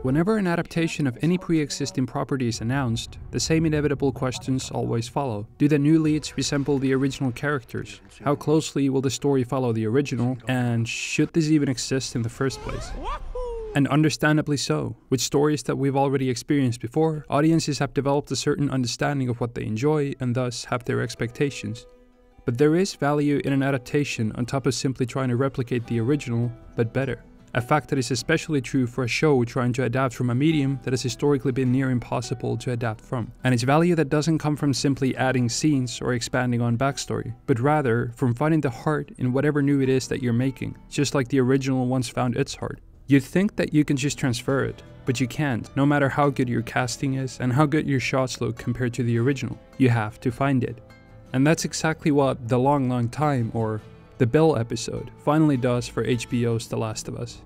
Whenever an adaptation of any pre-existing property is announced, the same inevitable questions always follow. Do the new leads resemble the original characters? How closely will the story follow the original? And should this even exist in the first place? And understandably so. With stories that we've already experienced before, audiences have developed a certain understanding of what they enjoy and thus have their expectations. But there is value in an adaptation on top of simply trying to replicate the original, but better. A fact that is especially true for a show trying to adapt from a medium that has historically been near impossible to adapt from. And its value that doesn't come from simply adding scenes or expanding on backstory, but rather from finding the heart in whatever new it is that you're making, just like the original once found its heart. You'd think that you can just transfer it, but you can't, no matter how good your casting is and how good your shots look compared to the original. You have to find it. And that's exactly what The Long Time, or the Bill episode, finally does for HBO's The Last of Us.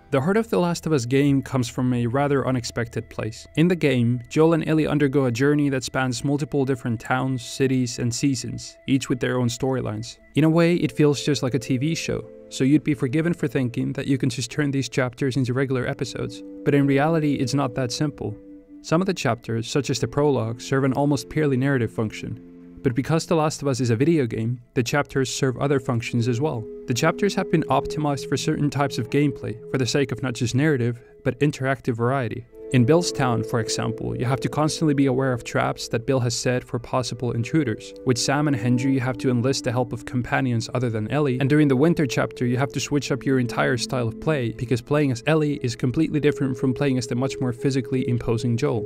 The heart of The Last of Us game comes from a rather unexpected place. In the game, Joel and Ellie undergo a journey that spans multiple different towns, cities, and seasons, each with their own storylines. In a way, it feels just like a TV show, so you'd be forgiven for thinking that you can just turn these chapters into regular episodes. But in reality, it's not that simple. Some of the chapters, such as the prologue, serve an almost purely narrative function. But because The Last of Us is a video game, the chapters serve other functions as well. The chapters have been optimized for certain types of gameplay, for the sake of not just narrative, but interactive variety. In Bill's town, for example, you have to constantly be aware of traps that Bill has set for possible intruders. With Sam and Hendry, you have to enlist the help of companions other than Ellie, and during the winter chapter, you have to switch up your entire style of play, because playing as Ellie is completely different from playing as the much more physically imposing Joel.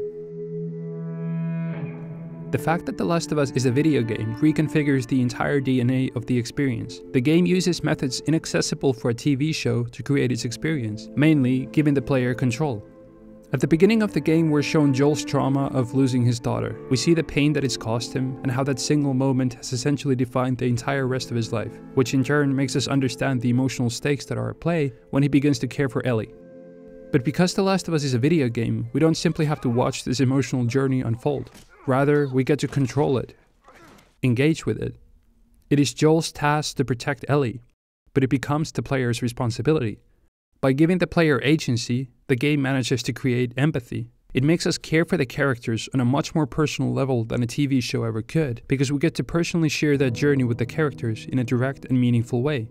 The fact that The Last of Us is a video game reconfigures the entire DNA of the experience. The game uses methods inaccessible for a TV show to create its experience, mainly giving the player control. At the beginning of the game, we're shown Joel's trauma of losing his daughter. We see the pain that it's caused him and how that single moment has essentially defined the entire rest of his life, which in turn makes us understand the emotional stakes that are at play when he begins to care for Ellie. But because The Last of Us is a video game, we don't simply have to watch this emotional journey unfold. Rather, we get to control it, engage with it. It is Joel's task to protect Ellie, but it becomes the player's responsibility. By giving the player agency, the game manages to create empathy. It makes us care for the characters on a much more personal level than a TV show ever could, because we get to personally share that journey with the characters in a direct and meaningful way.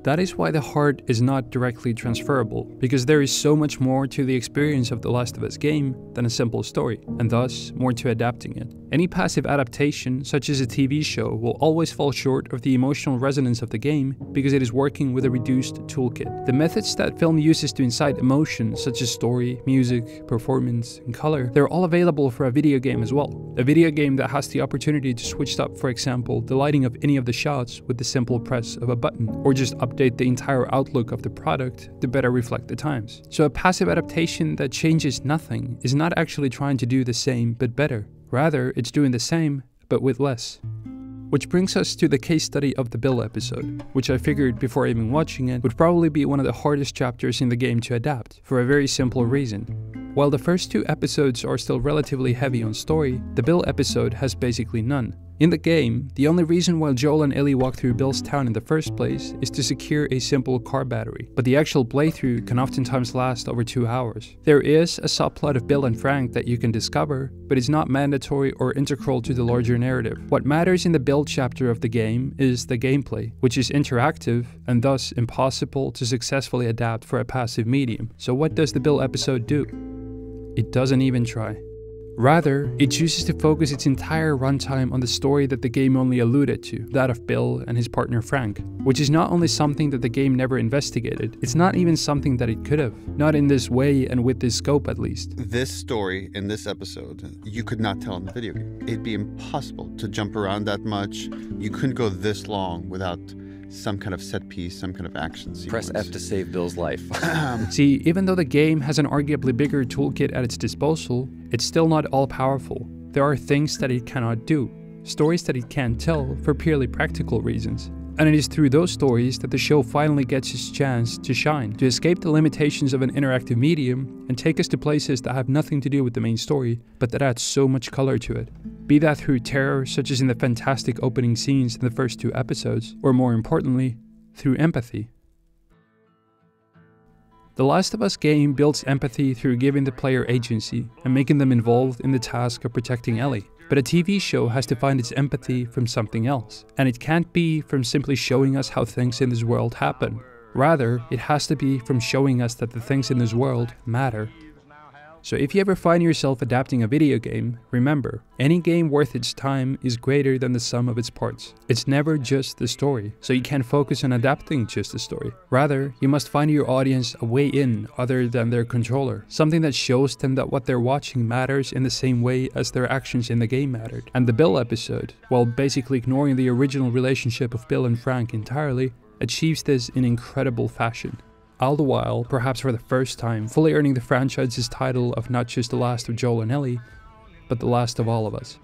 That is why the heart is not directly transferable, because there is so much more to the experience of The Last of Us game than a simple story, and thus more to adapting it. Any passive adaptation, such as a TV show, will always fall short of the emotional resonance of the game because it is working with a reduced toolkit. The methods that film uses to incite emotion, such as story, music, performance, and color, they're all available for a video game as well. A video game that has the opportunity to switch up, for example, the lighting of any of the shots with the simple press of a button, or just update the entire outlook of the product to better reflect the times. So a passive adaptation that changes nothing is not actually trying to do the same but better. Rather, it's doing the same but with less. Which brings us to the case study of the Bill episode, which I figured before even watching it would probably be one of the hardest chapters in the game to adapt, for a very simple reason. While the first two episodes are still relatively heavy on story, the Bill episode has basically none. In the game, the only reason why Joel and Ellie walk through Bill's town in the first place is to secure a simple car battery, but the actual playthrough can oftentimes last over 2 hours. There is a subplot of Bill and Frank that you can discover, but it's not mandatory or integral to the larger narrative. What matters in the Bill chapter of the game is the gameplay, which is interactive and thus impossible to successfully adapt for a passive medium. So what does the Bill episode do? It doesn't even try. Rather, it chooses to focus its entire runtime on the story that the game only alluded to, that of Bill and his partner Frank, which is not only something that the game never investigated, it's not even something that it could have. Not in this way and with this scope at least. This story in this episode, you could not tell in the video game. It'd be impossible to jump around that much. You couldn't go this long without some kind of set piece, some kind of action sequence. Press F to save Bill's life. See, even though the game has an arguably bigger toolkit at its disposal, it's still not all-powerful. There are things that it cannot do, stories that it can't tell for purely practical reasons. And it is through those stories that the show finally gets its chance to shine, to escape the limitations of an interactive medium and take us to places that have nothing to do with the main story, but that add so much color to it. Be that through terror, such as in the fantastic opening scenes in the first 2 episodes, or more importantly, through empathy. The Last of Us game builds empathy through giving the player agency and making them involved in the task of protecting Ellie. But a TV show has to find its empathy from something else, and it can't be from simply showing us how things in this world happen. Rather, it has to be from showing us that the things in this world matter. So if you ever find yourself adapting a video game, remember, any game worth its time is greater than the sum of its parts. It's never just the story, so you can't focus on adapting just the story. Rather, you must find your audience a way in other than their controller, something that shows them that what they're watching matters in the same way as their actions in the game mattered. And the Bill episode, while basically ignoring the original relationship of Bill and Frank entirely, achieves this in incredible fashion. All the while, perhaps for the first time, fully earning the franchise's title of not just the last of Joel and Ellie, but the last of all of us.